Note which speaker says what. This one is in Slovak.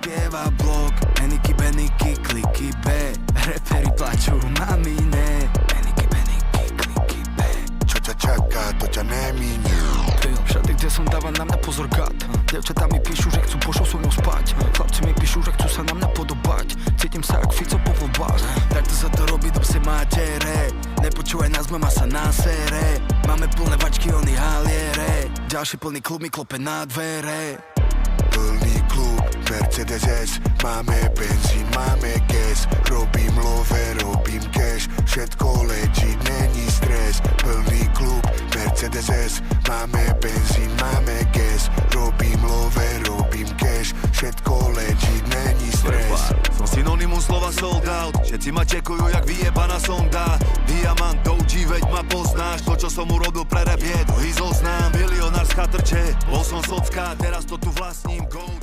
Speaker 1: spieva blok. Eniky, beniky, kliky B. Reperi plačú, mami ne. Eniky, beniky, kliky B.
Speaker 2: Čo ťa čaká, to ťa neminie.
Speaker 1: Všade, kde som, dáva na mňa pozor gad. Dievčatá mi píšu, že chcú pošou so mnou spať. Chlapci mi píšu, že chcú sa na mňa podobať. Cítim sa jak Fico po voľbách. Takto sa to robí do psej mátere. Nepočúvaj nás, mama sa na sere. Máme plné vačky, oni haliere. Ďalší plný klub mi klope na dvere.
Speaker 2: Plný klub, Mercedes S. Máme benzín, máme gas. Robím love, robím cash. Všetko legit, není stres. Plný klub, Mercedes S. Máme benzín, máme gas. Robím love, robím cash. Všetko legit, není stres.
Speaker 3: Som synonymum slova sold out. Všetci ma čekujú jak vyjebaná sonda. Diamant doučí, veď ma poznáš. To čo som urobil pre rap je druhý zoznam. Milionár z chatrče, bol som socka, teraz to tu vlastním gold.